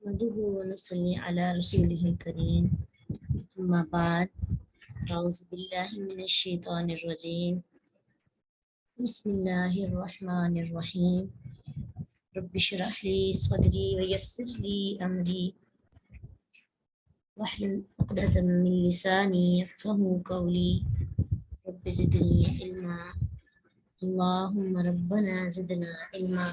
نحمده ونصلي على رسوله الكريم أما بعد أعوذ بالله من الشيطان الرجيم بسم الله الرحمن الرحيم رب اشرح لي صدري ويسر لي أمري واحلل عقدة من لساني يفقهوا قولي رب زدني علما اللهم ربنا زدنا علما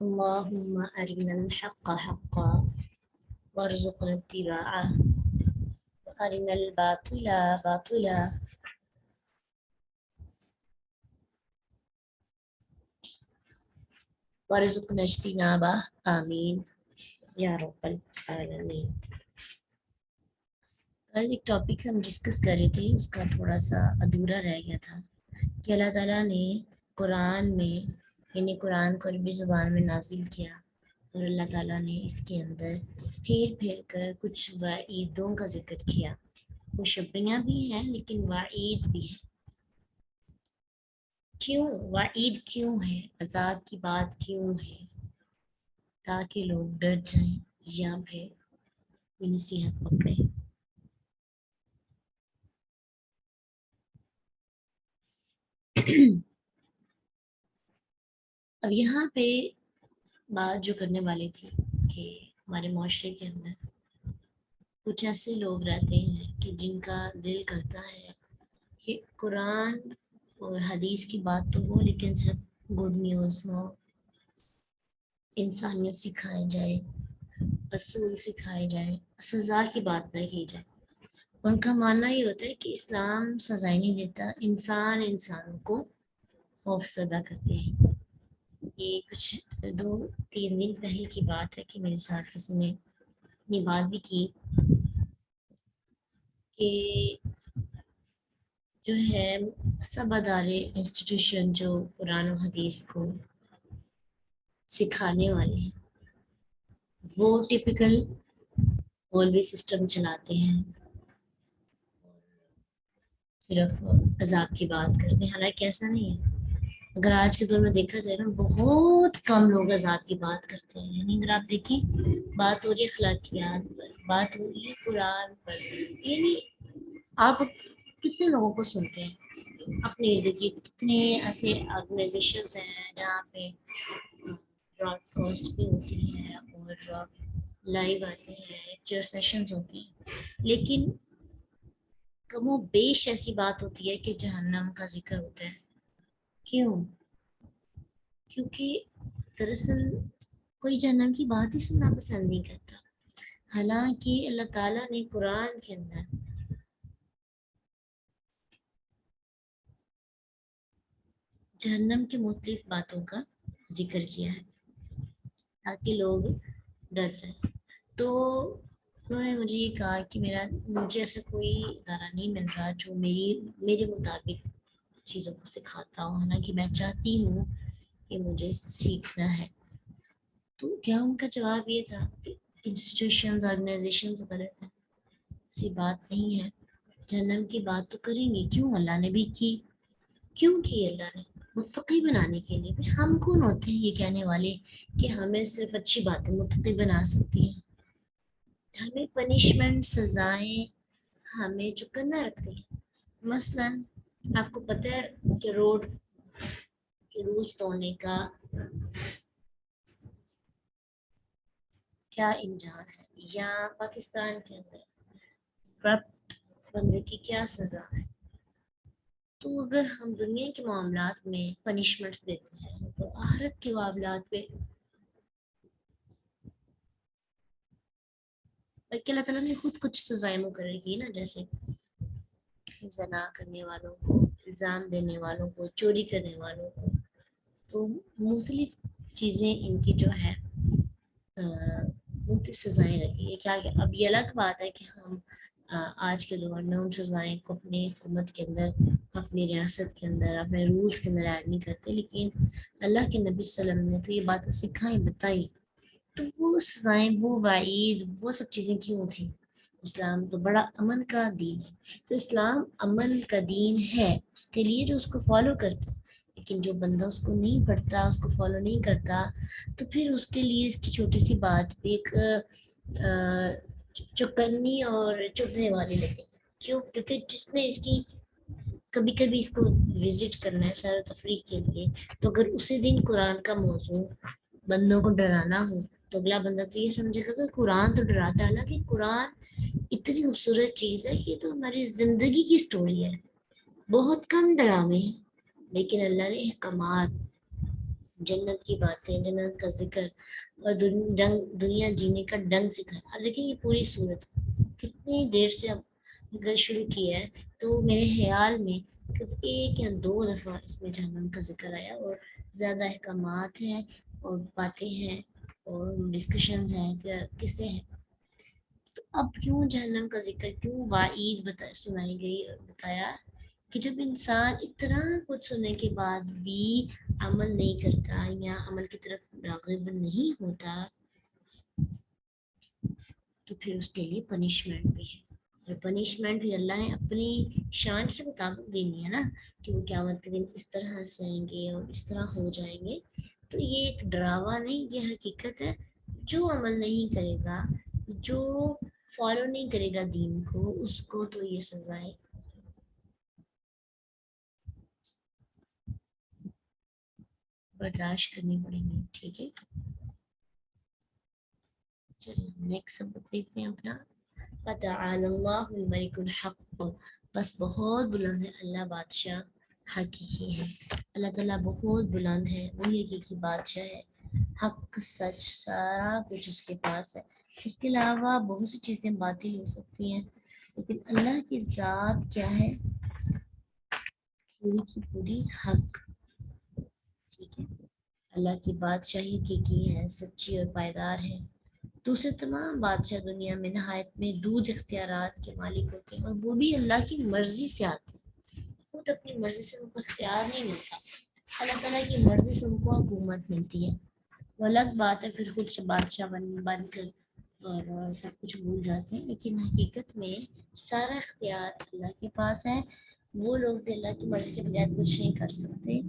اللهم أرنا الحق حقا وارزقنا اتباعه وأرنا الباطل باطلا وارزقنا اجتنابه آمین یا رب العالمین۔ کل ایک ٹاپک ہم ڈسکس کر رہے تھے، اس کا تھوڑا سا ادھورا رہ گیا تھا کہ اللہ تعالیٰ نے قرآن میں یعنی قرآن کو عربی زبان میں نازل کیا، اور اللہ تعالیٰ نے اس کے اندر پھیر پھیر کر کچھ وعیدوں کا ذکر کیا۔ خوشخبریاں بھی ہیں لیکن وعید بھی ہے۔ کیوں وعید کیوں ہے، عذاب کی بات کیوں ہے؟ تاکہ لوگ ڈر جائیں یا پھر کوئی نصیحت پکڑے۔ اب یہاں پہ بات جو کرنے والی تھی کہ ہمارے معاشرے کے اندر کچھ ایسے لوگ رہتے ہیں کہ جن کا دل کرتا ہے کہ قرآن اور حدیث کی بات تو ہو لیکن صرف گڈ نیوز ہو، انسانیت سکھائی جائے، اصول سکھائے جائیں، سزا کی بات نہ کی جائے۔ ان کا ماننا یہ ہوتا ہے کہ اسلام سزائیں نہیں دیتا، انسان کو خوف زدہ کرتے ہیں۔ یہ کچھ 2-3 دن پہلے کی بات ہے کہ میرے ساتھ کسی نے یہ بات بھی کی کہ جو ہے سب ادارے انسٹیٹیوشن جو قرآن و حدیث کو سکھانے والے ہیں وہ ٹپیکل مولوی سسٹم چلاتے ہیں، صرف عذاب کی بات کرتے ہیں، حالانکہ ایسا نہیں ہے۔ اگر آج کے دور میں دیکھا جائے نا بہت کم لوگ عذاب کی بات کرتے ہیں، یعنی اگر آپ دیکھیں بات ہو رہی ہے اخلاقیات پر، بات ہو رہی ہے قرآن پر، یعنی آپ کتنے لوگوں کو سنتے ہیں اپنے ارد گرد؟ کتنے ایسے آرگنائزیشنز ہیں جہاں پہ براڈ کاسٹ بھی ہوتی ہے اور لائیو آتے ہیں، لیکچر سیشنز ہوتی ہیں، لیکن کم و بیش ایسی بات ہوتی ہے کہ جہنم کا ذکر ہوتا ہے۔ کیوں؟ کیونکہ دراصل کوئی جہنم کی بات ہی سننا پسند نہیں کرتا، حالانکہ اللہ تعالیٰ نے قرآن کے اندر جہنم کے مختلف باتوں کا ذکر کیا ہے تاکہ لوگ ڈر جائیں۔ تو انہوں نے مجھے یہ کہا کہ مجھے ایسا کوئی ادارہ نہیں مل رہا جو میرے مطابق چیزوں کو سکھاتا ہو، حالانکہ میں چاہتی ہوں کہ مجھے سیکھنا ہے۔ تو کیا ان کا جواب یہ تھا کہ انسٹیٹیوشنز آرگنائزیشنز غلط ہیں؟ ایسی بات نہیں ہے، جہنم کی بات تو کریں گے، کیوں اللہ نے بھی کی، کیوں کی اللہ نے؟ متقی بنانے کے لیے۔ پھر ہم کون ہوتے ہیں یہ کہنے والے کہ ہمیں صرف اچھی باتیں متقی بنا سکتی ہیں؟ ہمیں پنشمنٹ سزائیں ہمیں جو کرنا رکھتی ہیں۔ مثلا آپ کو پتہ ہے کہ روڈ کے رولز توڑنے کا کیا انجام ہے، یا پاکستان کے اندر کرپٹ بندے کی کیا سزا ہے۔ تو اگر ہم دنیا کے معاملات میں پنشمنٹس دیتے ہیں تو آخرت کے معاملات پہ بلکہ اللہ تعالیٰ نے خود کچھ سزائیں مقرر کی نا، جیسے زنا کرنے والوں کو، الزام دینے والوں کو، چوری کرنے والوں کو، تو مختلف چیزیں ان کی جو ہے مختلف سزائیں رکھی ہے۔ کیا اب یہ الگ بات ہے کہ ہم آج کے دور میں ان سزائیں کو اپنی حکومت کے اندر، اپنی ریاست کے اندر، اپنے رولز کے اندر ایڈ نہیں کرتے، لیکن اللہ کے نبی صلی اللہ علیہ وسلم نے تو یہ باتیں سکھائیں، بتائی، تو وہ سزائیں، وہ وعید، وہ سب چیزیں کیوں تھیں؟ اسلام تو بڑا امن کا دین ہے، تو اسلام امن کا دین ہے، اس کے لیے جو اس کو فالو کرتے ہیں، لیکن جو بندہ اس کو نہیں پڑھتا، اس کو فالو نہیں کرتا، تو پھر اس کے لیے اس کی چھوٹی سی بات پہ ایک چوکنی اور چبھنے والی لگے. کیوں؟ کیونکہ جس نے اس کی کبھی کبھی اس کو وزٹ کرنا ہے سیر و تفریح کے لیے، تو اگر اسی دن قرآن کا موضوع بندوں کو ڈرانا ہو تو اگلا بندہ تو یہ سمجھے گا کہ قرآن تو ڈراتا ہے. حالانکہ قرآن اتنی خوبصورت چیز ہے، یہ تو ہماری زندگی کی سٹوری ہے. بہت کم ڈرامے ہیں لیکن اللہ نے احکامات، جنت کی باتیں، جنت کا ذکر اور دنیا جینے کا ڈنگ سکھایا. اب دیکھیں یہ پوری صورت کتنی دیر سے اب اگر شروع کیا ہے تو میرے خیال میں ایک یا دو دفعہ اس میں جہنم کا ذکر آیا، اور زیادہ احکامات ہیں اور باتیں ہیں اور ڈسکشنز ہیں کہ قصے ہیں. تو اب کیوں جہنم کا ذکر، کیوں وعید سنائی گئی اور بتایا کہ جب انسان اتنا کچھ سننے کے بعد بھی عمل نہیں کرتا یا عمل کی طرف راغب نہیں ہوتا تو پھر اس کے لیے پنشمنٹ بھی ہے. اور پنشمنٹ بھی اللہ نے اپنی شان کے مطابق دینی ہے نا، کہ وہ قیامت کے دن اس طرح ہنسیں گے اور اس طرح ہو جائیں گے. تو یہ ایک ڈراوا نہیں، یہ حقیقت ہے. جو عمل نہیں کرے گا، جو فالو نہیں کرے گا دین کو، اس کو تو یہ سزائیں برداشت کرنی پڑیں گی. ٹھیک ہے، چلیے نیکسٹ سبق دیکھتے ہیں اپنا. فتعال اللہ الملک الحق، بس بہت بلند ہے اللہ بادشاہ حقیقی ہے. اللہ تعالیٰ بہت بلند ہے، وہی حقیقی بادشاہ ہے. حق، سچ، سارا کچھ اس کے پاس ہے. اس کے علاوہ بہت سی چیزیں باطل ہو سکتی ہیں، لیکن اللہ کی ذات کیا ہے؟ پوری کی پوری حق. ٹھیک ہے، اللہ کی بادشاہی حقیقی ہے، سچی اور پائیدار ہے. دوسرے تمام بادشاہ دنیا میں نہایت میں دود اختیارات کے مالک ہوتے ہیں، اور وہ بھی اللہ کی مرضی سے آتے ہیں. خود اپنی مرضی سے ان کو اختیار نہیں ملتا، اللہ تعالیٰ کی مرضی سے ان کو حکومت ملتی ہے. وہ الگ بات ہے پھر خود سے بادشاہ بن کر اور سب کچھ بھول جاتے ہیں، لیکن حقیقت میں سارا اختیار اللہ کے پاس ہے. وہ لوگ بھی اللہ کی مرضی کے بغیر کچھ نہیں کر سکتے.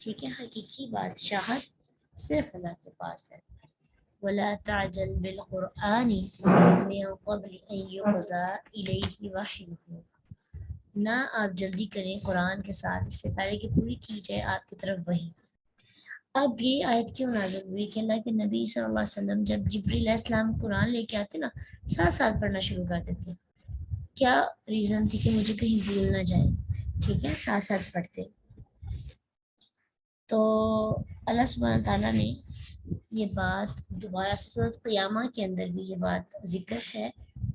ٹھیک ہے، حقیقی بادشاہت صرف اللہ کے پاس ہے. وَلَا تَعْجَلْ بِالْقُرْآنِ مِن قَبْلِ أَن يُقْضَى إِلَيْهِ وَحْيُهُ، نہ آپ جلدی کریں قرآن کے ساتھ اس سے پہلے کہ پوری کی جائے آپ کی طرف وحی. اب یہ آیت کیوں نازل ہوئی کہ اللہ کے نبی صلی اللہ علیہ وسلم جب جبریل علیہ السلام قرآن لے کے آتے نا، ساتھ ساتھ پڑھنا شروع کر دیتے. کیا ریزن تھی؟ کہ مجھے کہیں بھول نہ جائے. ٹھیک ہے، ساتھ ساتھ پڑھتے. تو اللہ سبحانہ تعالیٰ نے یہ بات دوبارہ سے سورۃ قیامہ کے اندر بھی یہ بات ذکر ہے،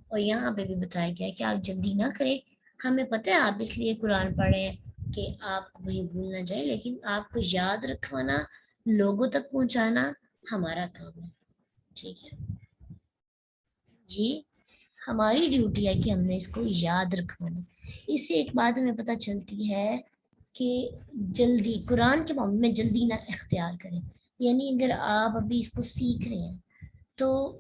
اور یہاں پہ بھی بتایا گیا ہے کہ آپ جلدی نہ کریں. ہمیں پتہ ہے آپ اس لیے قرآن پڑھ رہے ہیں کہ آپ کو وہی بھول نہ جائے، لیکن آپ کو یاد رکھوانا، لوگوں تک پہنچانا ہمارا کام ہے. ٹھیک ہے، یہ ہماری ڈیوٹی ہے کہ ہم نے اس کو یاد رکھوانا. اس سے ایک بات ہمیں پتہ چلتی ہے کہ جلدی قرآن کے معاملے میں جلدی نہ اختیار کریں. یعنی اگر آپ ابھی اس کو سیکھ رہے ہیں تو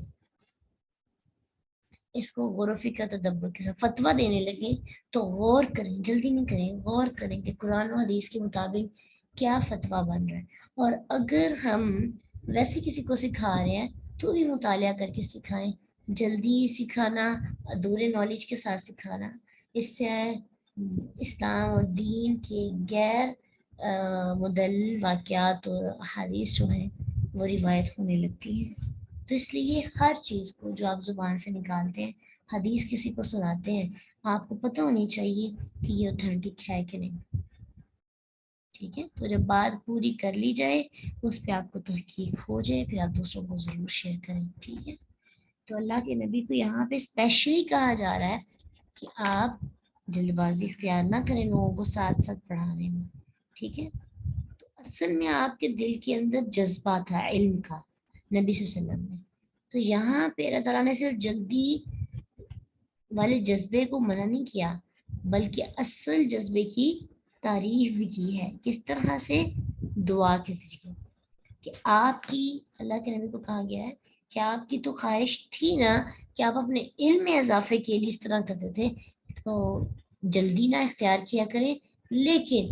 اس کو غور و فکر تدبر کے ساتھ فتویٰ دینے لگے تو غور کریں، جلدی نہیں کریں، غور کریں کہ قرآن و حدیث کے مطابق کیا فتویٰ بن رہا ہے. اور اگر ہم ویسے کسی کو سکھا رہے ہیں تو بھی مطالعہ کر کے سکھائیں. جلدی سکھانا، ادھورے نالج کے ساتھ سکھانا، اس سے اسلام اور دین کے غیر مدلل واقعات اور حدیث جو ہیں وہ روایت ہونے لگتی ہیں. تو اس لیے ہر چیز کو جو آپ زبان سے نکالتے ہیں، حدیث کسی کو سناتے ہیں، آپ کو پتہ ہونی چاہیے کہ یہ اوتھینٹک ہے کہ نہیں. ٹھیک ہے، تو جب بات پوری کر لی جائے، اس پہ آپ کو تحقیق ہو جائے، پھر آپ دوسروں کو ضرور شیئر کریں. ٹھیک ہے، تو اللہ کے نبی کو یہاں پہ اسپیشلی کہا جا رہا ہے کہ آپ جلد بازی اختیار نہ کریں لوگوں کو ساتھ ساتھ پڑھانے میں. ٹھیک ہے، تو اصل میں آپ کے دل کے اندر جذبہ تھا علم کا نبی صلی اللہ علیہ وسلم نے. تو یہاں پہ اللہ تعالیٰ نے صرف جلدی والے جذبے کو منع نہیں کیا، بلکہ اصل جذبے کی تعریف بھی کی ہے. کس طرح سے؟ دعا کے ذریعے. کہ آپ کی، اللہ کے نبی کو کہا گیا ہے کہ آپ کی تو خواہش تھی نا کہ آپ اپنے علم میں اضافے کے لیے اس طرح کرتے تھے، تو جلدی نہ اختیار کیا کریں، لیکن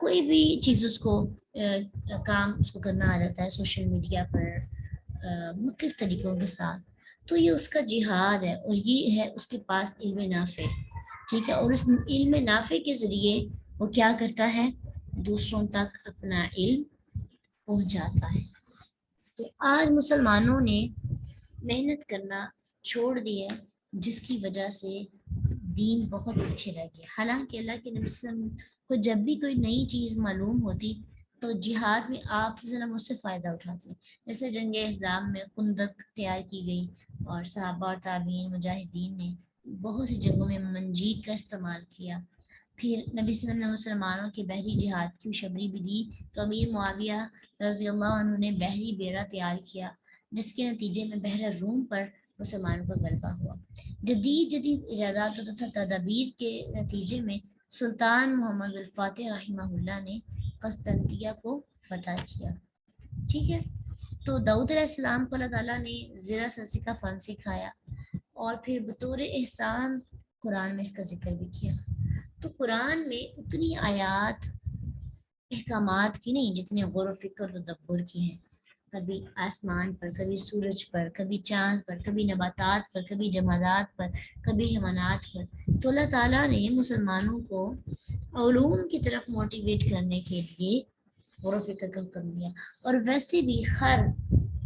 کوئی بھی چیز اس کو کام اس کو کرنا آ جاتا ہے سوشل میڈیا پر مختلف طریقوں کے ساتھ، تو یہ اس کا جہاد ہے، اور یہ ہے اس کے پاس علم نافع، ٹھیک ہے، اور اس علم نافع کے ذریعے وہ کیا کرتا ہے، دوسروں تک اپنا علم پہنچاتا ہے۔ تو آج مسلمانوں نے محنت کرنا چھوڑ دی ہے، جس کی وجہ سے دین بہت پیچھے رہ گیا۔ حالانکہ اللہ کے نبی صلی اللہ علیہ وسلم کو جب بھی کوئی نئی چیز معلوم ہوتی تو جہاد میں آپ صلی اللہ علیہ وسلم اس سے فائدہ اٹھاتے، جیسے جنگ احزاب میں خندق تیار کی گئی، اور صحابہ اور تابعین مجاہدین نے بہت سی جنگوں میں منجیق کا استعمال کیا۔ پھر نبی صلی اللہ علیہ وسلم نے مسلمانوں کے بحری جہاد کی خوشخبری بھی دی، تو امیر معاویہ رضی اللہ عنہ نے بحری بیڑا تیار کیا، جس کے نتیجے میں بحر روم پر مسلمانوں کا غلبہ ہوا۔ جدید ایجادات تھا تدابیر کے نتیجے میں سلطان محمد الفاتح رحمہ اللہ نے قسطنطنیہ کو فتح کیا، ٹھیک ہے۔ تو داؤد علیہ السلام کو اللہ تعالیٰ نے زرہ سرسی کا فن سکھایا، اور پھر بطور احسان قرآن میں اس کا ذکر بھی کیا۔ تو قرآن میں اتنی آیات احکامات کی نہیں جتنے غور و فکر و تدبر کی ہیں، کبھی آسمان پر، کبھی سورج پر، کبھی چاند پر، کبھی نباتات پر، کبھی جمادات پر، کبھی حیوانات پر۔ تو اللہ تعالیٰ نے مسلمانوں کو علوم کی طرف موٹیویٹ کرنے کے لیے غور و فکر کا حکم دیا۔ اور ویسے بھی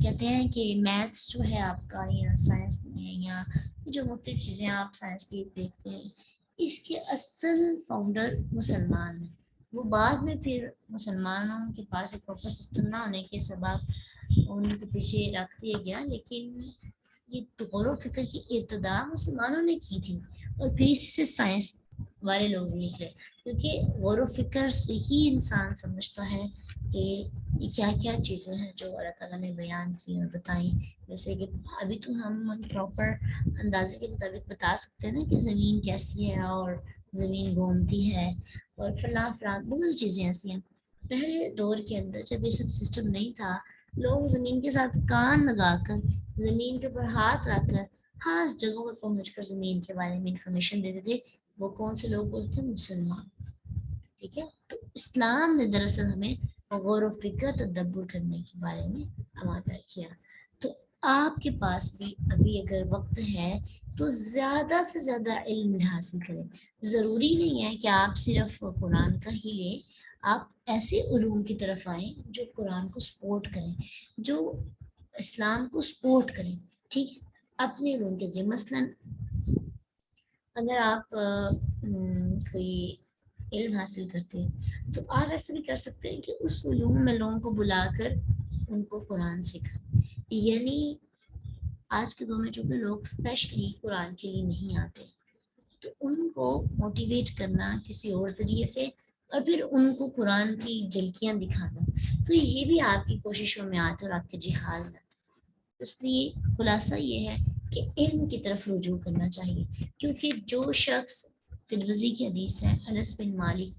کہتے ہیں کہ میتھس جو ہے آپ کا، یا سائنس میں، یا جو مختلف چیزیں آپ سائنس کی دیکھتے ہیں، اس کے اصل فاؤنڈر مسلمان ہیں۔ وہ بعد میں پھر مسلمانوں کے پاس ایک پراپر سسٹم نہ ہونے کے سبب ان کے پیچھے رکھ دیا گیا، لیکن یہ غور و فکر کی ابتدا مسلمانوں نے کی تھی، اور پھر اسی سے سائنس والے لوگ نکلے، کیونکہ غور و فکر سے ہی انسان سمجھتا ہے کہ یہ کیا کیا چیزیں ہیں جو اللہ تعالیٰ نے بیان کی اور بتائیں۔ جیسے کہ ابھی تو ہم پراپر اندازے کے مطابق بتا سکتے ہیں نا کہ زمین کیسی ہے، اور زمین گھومتی ہے، اور فلاں بہت سی چیزیں ایسی ہیں۔ پہلے دور کے اندر جب یہ سب سسٹم نہیں تھا، لوگ زمین کے ساتھ کان لگا کر، زمین کے اوپر ہاتھ رکھ کر، خاص جگہوں پر پہنچ کر زمین کے بارے میں انفارمیشن دیتے تھے۔ وہ کون سے لوگ بولتے تھے؟ مسلمان، ٹھیک ہے۔ تو اسلام نے دراصل ہمیں غور و فکر تدبر کرنے کے بارے میں آمادہ کیا۔ تو آپ کے پاس بھی ابھی اگر وقت ہے تو زیادہ سے زیادہ علم حاصل کریں۔ ضروری نہیں ہے کہ آپ صرف قرآن کا ہی لیں، آپ ایسے علوم کی طرف آئیں جو قرآن کو سپورٹ کریں، جو اسلام کو سپورٹ کریں، ٹھیک ہے، اپنے علوم کے ذریعے۔ مثلاً اگر آپ کوئی علم حاصل کرتے ہیں تو آپ ایسا بھی کر سکتے ہیں کہ اس علوم میں لوگوں کو بلا کر ان کو قرآن سکھائیں۔ یعنی آج کے دور میں چونکہ لوگ اسپیشلی قرآن کے لیے نہیں آتے، تو ان کو موٹیویٹ کرنا کسی اور ذریعے سے، اور پھر ان کو قرآن کی جھلکیاں دکھانا، تو یہ بھی آپ کی کوششوں میں آتا ہے اور آپ کے جہاد میں آتا ہے۔ اس لیے خلاصہ یہ ہے کہ علم کی طرف رجوع کرنا چاہیے، کیونکہ جو شخص ترمذی کی حدیث ہے، انس بن مالک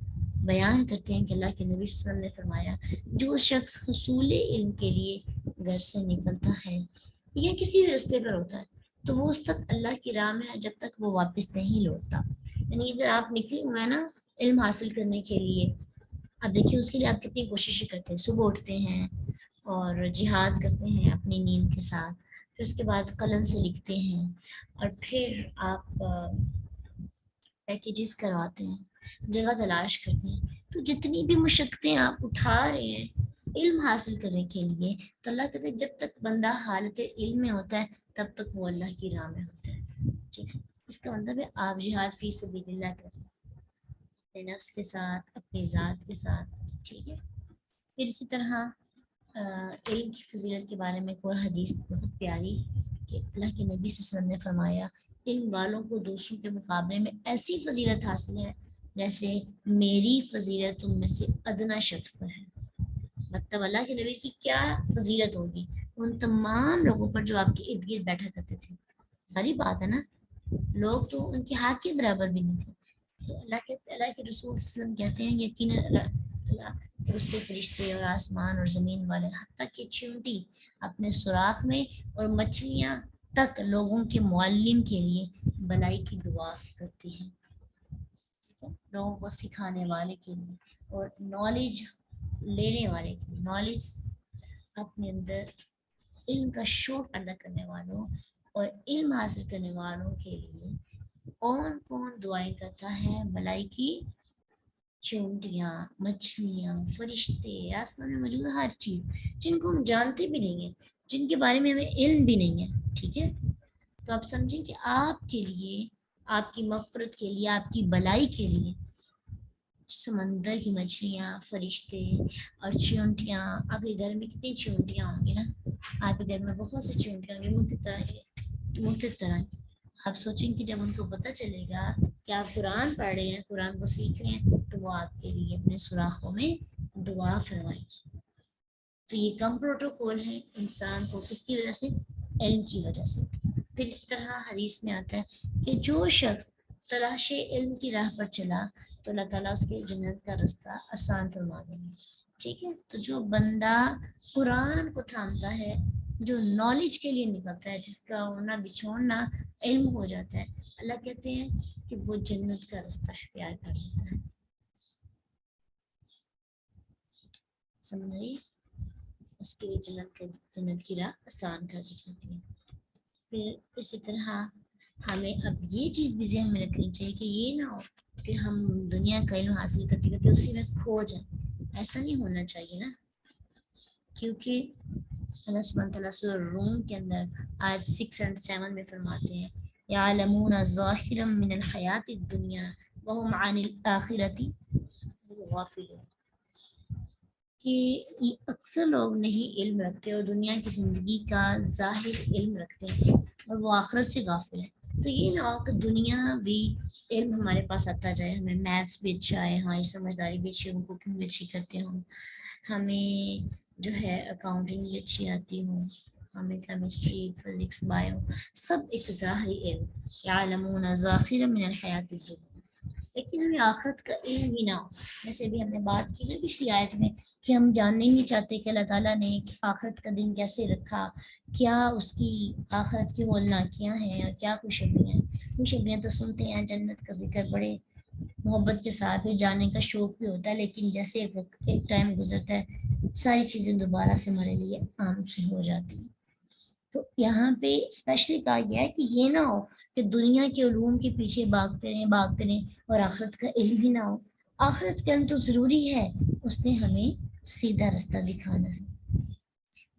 بیان کرتے ہیں کہ اللہ کے نبی صلی اللہ علیہ وسلم نے فرمایا، جو شخص حصول علم کے لیے گھر سے نکلتا ہے یا کسی بھی رستے پر ہوتا ہے، تو وہ اس تک اللہ کی راہ میں ہے جب تک وہ واپس نہیں لوٹتا۔ یعنی اگر آپ نکلے ہوئے ہیں نا علم حاصل کرنے کے لیے، اب دیکھیے اس کے لیے آپ کتنی کوششیں کرتے ہیں، صبح اٹھتے ہیں اور جہاد کرتے ہیں اپنی نیند کے ساتھ، پھر اس کے بعد قلم سے لکھتے ہیں، اور پھر آپ پیکیجز کرواتے ہیں، جگہ تلاش کرتے ہیں۔ تو جتنی بھی مشقتیں آپ اٹھا رہے ہیں علم حاصل کرنے کے لیے، تو اللہ کہتے ہیں جب تک بندہ حالت علم میں ہوتا ہے تب تک وہ اللہ کی راہ میں ہوتا ہے، ٹھیک ہے۔ اس کا مطلب ہے آپ جہاد فی سبیل اللہ کریں، اپنے نفس کے ساتھ، اپنی ذات کے ساتھ، ٹھیک ہے۔ پھر اسی طرح علم کی فضیلت کے بارے میں ایک اور حدیث بہت پیاری کہ اللہ کے نبی صلی اللہ علیہ وسلم نے فرمایا، علم والوں کو دوسروں کے مقابلے میں ایسی فضیلت حاصل ہے جیسے میری فضیلت ان میں سے ادنا شخص پر ہے۔ مطلب اللہ کے نبی کی کیا فضیلت ہوگی ان تمام لوگوں پر جو آپ کے ارد گرد بیٹھا کرتے تھے۔ ساری بات ہے نا، لوگ تو ان کے ہاتھ کے برابر بھی نہیں تھے۔ تو اللہ کے رسول صلی اللہ علیہ وسلم کہتے ہیں یقیناً اللہ اور اس کے فرشتے اور آسمان اور زمین والے، حتیٰ کہ چیونٹی اپنے سوراخ میں، اور مچھلیاں تک لوگوں کے معلم کے لیے بلائی کی دعا کرتی ہیں، ٹھیک ہے۔ لوگوں کو سکھانے والے کے لیے اور نالج لینے والے کے لیے، نالج اپنے اندر علم کا شوق پیدا کرنے والوں اور علم حاصل کرنے والوں کے لیے کون کون دعائیں کرتا ہے؟ بلائی کی چونٹیاں، مچھلیاں، فرشتے، آسمان میں موجود ہر چیز جن کو ہم جانتے بھی نہیں ہیں، جن کے بارے میں ہمیں علم بھی نہیں ہے، ٹھیک ہے؟ تو آپ سمجھیں کہ آپ کے لیے، آپ کی مغفرت کے لیے، آپ کی بلائی کے لیے سمندر کی مچھلیاں، فرشتے اور چونٹیاں، آپ کے گھر میں کتنی چونٹیاں ہوں گی نا، آپ کے گھر میں بہت سی چونٹیاں ہوں گی مختلف طرح کی. آپ سوچیں کہ جب ان کو پتہ چلے گا کہ آپ قرآن پڑھ رہے ہیں، قرآن کو سیکھ رہے ہیں، تو وہ آپ کے لیے اپنے سوراخوں میں دعا فرمائیں گی. تو یہ کم پروٹوکول ہے انسان کو کس کی وجہ سے؟ علم کی وجہ سے. پھر اسی طرح حدیث میں آتا ہے کہ جو شخص تلاش علم کی راہ پر چلا تو اللہ تعالیٰ اس کے جنت کا رستہ آسان فرما دیں گے. ٹھیک ہے؟ تو جو بندہ قرآن کو تھامتا ہے، جو نالج کے لیے نکلتا ہے، جس کا اڑنا بچھوڑنا علم ہو جاتا ہے، اللہ کہتے ہیں کہ وہ جنت کا رستہ اختیار کر لیتا ہے. سمجھائیے، اس کے لیے جنت کی راہ آسان کر دی جاتی ہے. پھر اسی طرح ہمیں اب یہ چیز بھی ذہن میں رکھنی چاہیے کہ یہ نہ ہو کہ ہم دنیا کا علم حاصل کرتے کرتے اسی میں کھو جائیں. ایسا نہیں ہونا چاہیے نا، کیونکہ اللہ سبحانہ تعالیٰ سورہ روم کے اندر آیت 6 اور 7 میں فرماتے ہیں یعلمون ظاہرا من الحیات الدنیا وهم عن الآخرة غافلون، کہ اکثر لوگ نہیں علم رکھتے اور دنیا کی زندگی کا ظاہر علم رکھتے ہیں اور وہ آخرت سے غافل ہیں. تو یہ نہ ہو کہ دنیا بھی علم ہمارے پاس آتا جائے، ہمیں میتھس بھی اچھا ہے، ہماری سمجھداری بھی اچھی ہو، کوکنگ بھی اچھی کرتے ہوں، ہمیں جو ہے اکاؤنٹنگ بھی اچھی آتی ہوں، ہمیں کیمسٹری، فزکس، بایو سب ایک ظاہری علم، یعلمون ظاہرا من الحیات الدنیا، لیکن ہمیں آخرت کا علم ہی نہ ہو. جیسے بھی ہم نے بات کی نا پچھلی آیت میں کہ ہم جاننا ہی نہیں چاہتے کہ اللہ تعالیٰ نے آخرت کا دن کیسے رکھا، کیا اس کی آخرت کی ہولناکیاں ہیں اور کیا خوشبیاں ہیں. خوشبیاں تو سنتے ہیں، جنت کا ذکر بڑے محبت کے ساتھ بھی جانے کا شوق بھی ہوتا ہے، لیکن جیسے ایک ٹائم گزرتا ہے ساری چیزیں دوبارہ سے ہمارے لیے عام سے ہو جاتی ہیں. تو یہاں پہ اسپیشلی کہا گیا ہے کہ یہ نہ ہو کہ دنیا کے علوم کے پیچھے بھاگتے رہیں اور آخرت کا علم ہی نہ ہو. آخرت کا علم تو ضروری ہے، اس نے ہمیں سیدھا رستہ دکھانا ہے.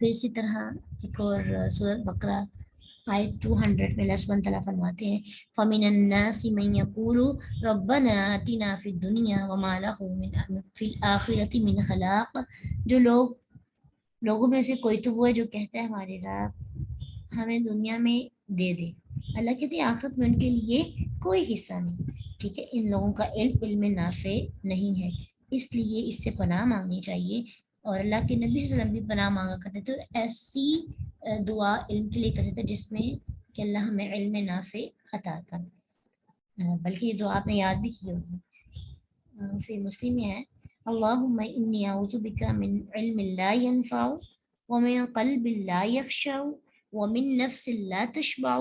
پھر اسی طرح ایک اور سورۃ بقرہ آیت 200 میں اللہ سبحانہ تعالیٰ فرماتے ہیں فَمِنَ النَّاسِ مَن يَقُولُ رَبَّنَا آتِنَا فِي الدُّنْيَا وَمَا لَهُ فِي الْآخِرَةِ مِنْ خَلَاقٍ. جو لوگوں میں سے کوئی تو وہ ہے جو کہتا ہے ہمارے رب ہمیں دنیا میں دے دے. اللہ کہتے ہیں آخرت میں ان کے لیے کوئی حصہ نہیں. ٹھیک ہے، ان لوگوں کا علم نافع نہیں ہے، اس لیے اس سے پناہ مانگنی چاہیے. اور اللہ کے نبی صلی اللہ علیہ وسلم بھی پناہ مانگا کرتے تھے، تو ایسی دعا علم کے لیے کرتے تھے جس میں کہ اللہ ہمیں علم نافع عطا کر. بلکہ یہ دعا آپ نے یاد بھی کی ہوگی، صحیح مسلم میں ہے اللہم انی اعوذ بک من علم لا ینفع ومن قلب لا یخشع ومن نفس لا تشبع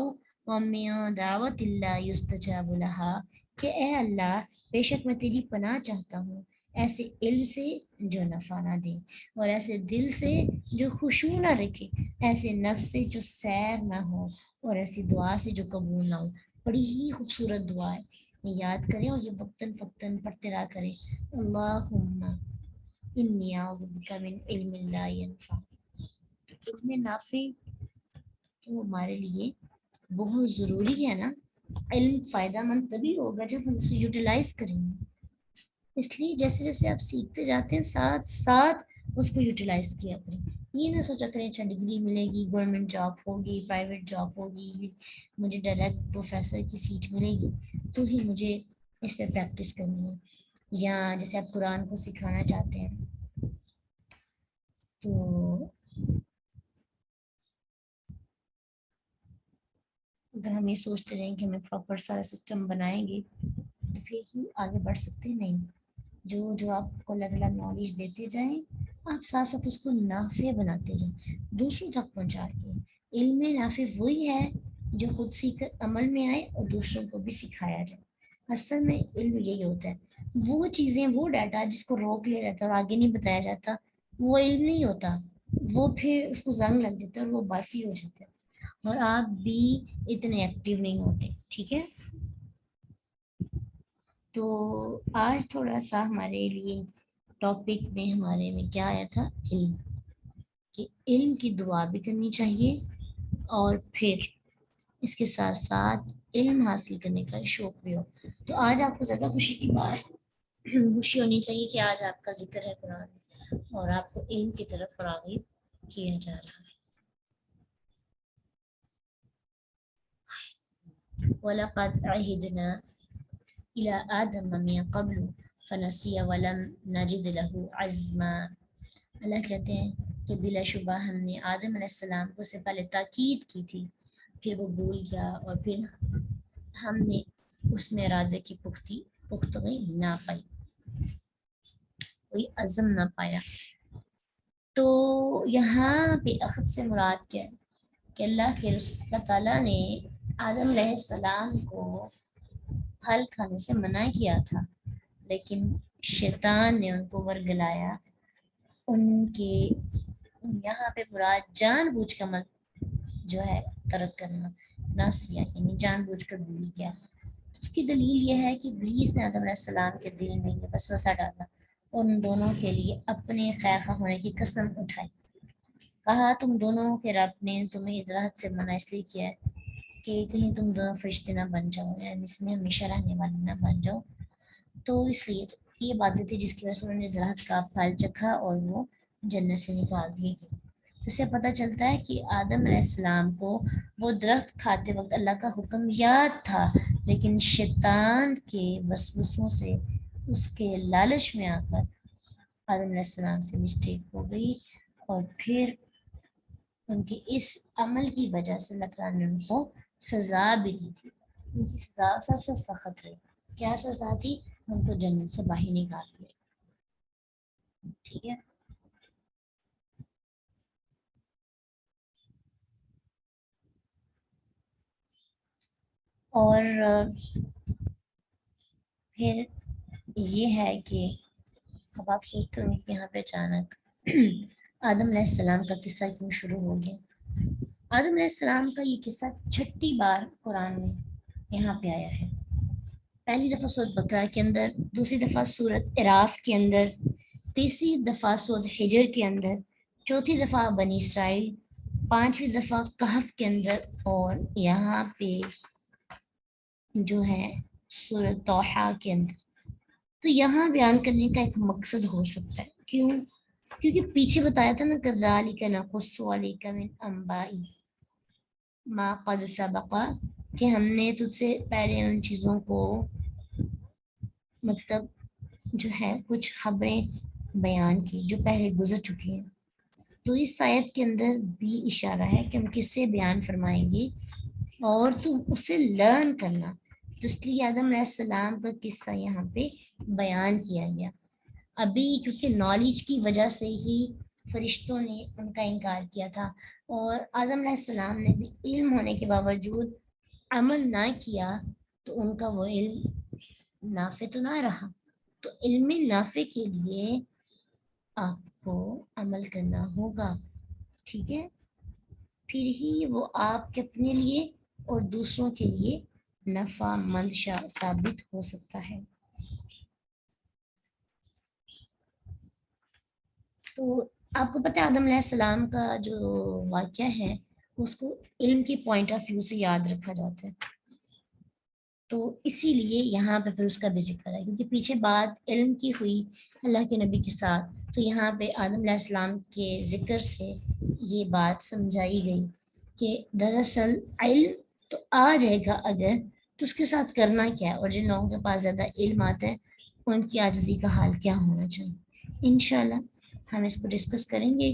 ومن دعوت لا یستجاب لها، کہ اے اللہ بے شک میں تیری پناہ چاہتا ہوں ایسے علم سے جو نفع نہ دے، اور ایسے دل سے جو خشوع نہ رکھے، ایسے نفس سے جو سیر نہ ہو، اور ایسی دعا سے جو قبول نہ ہو. بڑی ہی خوبصورت دعا ہے، یہ یاد کریں اور یہ وقتاً فوقتاً پڑھتے رہا کریں. اللہم انی اعوذ بک من علم لا ینفع. علم نافع وہ ہمارے لیے بہت ضروری ہے نا. علم فائدہ مند تبھی ہوگا جب ہم اسے یوٹیلائز کریں گے. اس لیے جیسے جیسے آپ سیکھتے جاتے ہیں ساتھ ساتھ اس کو یوٹیلائز کیا کریں. یہ نہ سوچا کریں اچھا ڈگری ملے گی، گورنمنٹ جاب ہوگی، پرائیویٹ جاب ہوگی، مجھے ڈائریکٹ پروفیسر کی سیٹ ملے گی تو ہی مجھے اس پہ پریکٹس کرنی ہے. یا جیسے آپ قرآن کو سکھانا چاہتے ہیں تو اگر ہم یہ سوچتے رہیں کہ ہمیں پراپر سارا سسٹم بنائیں گے تو پھر ہی آگے بڑھ سکتے ہیں. نہیں، جو آپ کو الگ الگ نالج دیتے جائیں، آپ ساتھ ساتھ اس کو نافع بناتے جائیں، دوسروں تک پہنچا کے. علم نافع وہی ہے جو خود سیکھ کر عمل میں آئے اور دوسروں کو بھی سکھایا جائے. اصل میں علم یہی ہوتا ہے. وہ چیزیں، وہ ڈیٹا جس کو روک لیا جاتا ہے اور آگے نہیں بتایا جاتا، وہ علم نہیں ہوتا، وہ پھر اس کو زنگ لگ جاتا ہے اور وہ باسی ہو جاتا ہے، اور آپ بھی اتنے ایکٹیو نہیں ہوتے. ٹھیک ہے، تو آج تھوڑا سا ہمارے لیے ٹاپک میں ہمارے میں کیا آیا تھا، علم، کہ علم کی دعا بھی کرنی چاہیے، اور پھر اس کے ساتھ ساتھ علم حاصل کرنے کا شوق بھی ہو. تو آج آپ کو زیادہ خوشی کی بات، خوشی ہونی چاہیے کہ آج آپ کا ذکر ہے قرآن میں اور آپ کو علم کی طرف راغب کیا جا رہا ہے. وَلَقَدْ عَهِدْنَا إِلَىٰ آدَمَ مِن قَبْلُ فَنَسِيَ وَلَمْ نَجِدْ لَهُ عَزْمًا. اللہ کہتے ہیں کہ بلا شبہ ہم نے آدم علیہ السلام کو سے پہلے تاکید کی تھی، پھر وہ بھول گیا اور پھر ہم نے اس میں ارادے کی پختگی نہ پائی، کوئی عزم نہ پایا. تو یہاں پہ اخذ سے مراد کیا ہے کہ اللہ تعالیٰ نے آدم علیہ السلام کو پھل کھانے سے منع کیا تھا، لیکن شیطان نے ان کو ورگلایا. ان کے یہاں پہ مراد جان بوجھ کر مت جو ہے ترک کرنا، ناسیہ یعنی جان بوجھ کر بھول گیا. اس کی دلیل یہ ہے کہ ابلیس نے آدم علیہ السلام کے دل میں یہ وسوسہ ڈالا، ان دونوں کے لیے اپنے خیر خواہ ہونے کی قسم اٹھائی. کہا تم دونوں کے رب نے تمہیں اس درخت سے منع اس لیے کیا ہے کہ کہیں تم دونوں فرشتے نہ بن جاؤ، یعنی اس میں ہمیشہ رہنے والے نہ بن جاؤ. تو اس لیے یہ باتیں تھی جس کی وجہ سے انہوں نے درخت کا پھل چکھا اور وہ جنت سے نکال دیے گئے. تو اس سے پتہ چلتا ہے کہ آدم علیہ السلام کو وہ درخت کھاتے وقت اللہ کا حکم یاد تھا، لیکن شیطان کے وسوسوں سے اس کے لالچ میں آ کر آدم علیہ السلام سے مسٹیک ہو گئی، اور پھر ان کے اس عمل کی وجہ سے اللہ تعالیٰ نے ان کو سزا بھی دی تھی. ان کی سزا سب سے سخت رہی. کیا سزا تھی؟ ان کو جنت سے باہر نکال دیا. ٹھیک ہے، اور پھر یہ ہے کہ اب آپ سوچتے ہوں کہ یہاں پہ اچانک آدم علیہ السلام کا قصہ کیوں شروع ہو گیا. آدم علیہ السلام کا یہ قصہ 6 بار قرآن میں یہاں پہ آیا ہے. پہلی دفعہ سورۃ بقرہ کے اندر، دوسری دفعہ سورۃ اعراف کے اندر، تیسری دفعہ سورۃ حجر کے اندر، چوتھی دفعہ بنی اسرائیل، 5ویں دفعہ کہف کے اندر، اور یہاں پہ جو ہے سورۃ طٰہٰ کے اندر. تو یہاں بیان کرنے کا ایک مقصد ہو سکتا ہے. کیوں؟ کیونکہ پیچھے بتایا تھا نا کذالک نقص علیک من انباء ما قد سبق، کہ ہم نے تجھ سے پہلے ان چیزوں کو مطلب جو ہے کچھ خبریں بیان کی جو پہلے گزر چکی ہیں. تو اس آیت کے اندر بھی اشارہ ہے کہ ہم کس سے بیان فرمائیں گے اور تم اس سے لرن کرنا. تو اس لیے آدم علیہ السلام کا قصہ یہاں پہ بیان کیا گیا. ابھی کیونکہ نالج کی وجہ سے ہی فرشتوں نے ان کا انکار کیا تھا، اور آدم علیہ السلام نے بھی علم ہونے کے باوجود عمل نہ کیا، تو ان کا وہ علم نافع تو نہ رہا. تو علم نافع کے لیے آپ کو عمل کرنا ہوگا. ٹھیک ہے، پھر ہی وہ آپ کے اپنے لیے اور دوسروں کے لیے نفع مند ثابت ہو سکتا ہے. تو آپ کو پتہ ہے آدم علیہ السلام کا جو واقعہ ہے اس کو علم کی پوائنٹ آف ویو سے یاد رکھا جاتا ہے. تو اسی لیے یہاں پہ پھر اس کا بھی ذکر ہے، کیونکہ پیچھے بات علم کی ہوئی اللہ کے نبی کے ساتھ، تو یہاں پہ آدم علیہ السلام کے ذکر سے یہ بات سمجھائی گئی کہ دراصل علم تو آ جائے گا اگر، تو اس کے ساتھ کرنا کیا ہے، اور جن لوگوں کے پاس زیادہ علم آتا ہے ان کی عاجزی کا حال کیا ہونا چاہیے. انشاءاللہ ہم اس کو ڈسکس کریں گے،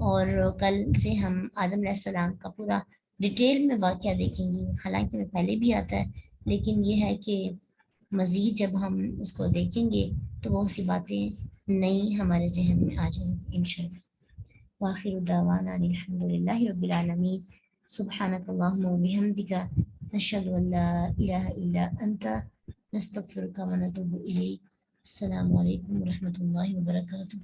اور کل سے ہم آدم علیہ السلام کا پورا ڈیٹیل میں واقعہ دیکھیں گے. حالانکہ میں پہلے بھی آتا ہے، لیکن یہ ہے کہ مزید جب ہم اس کو دیکھیں گے تو بہت سی باتیں نئی ہمارے ذہن میں آ جائیں گی انشاءاللہ. وآخر دعوانا الحمد للہ رب العالمین. سبحانک اللہم و بحمدک، نشہد ان لا الہ الا انت، نستغفرک و نتوب الیک. السلام علیکم ورحمۃ اللہ وبرکاتہ.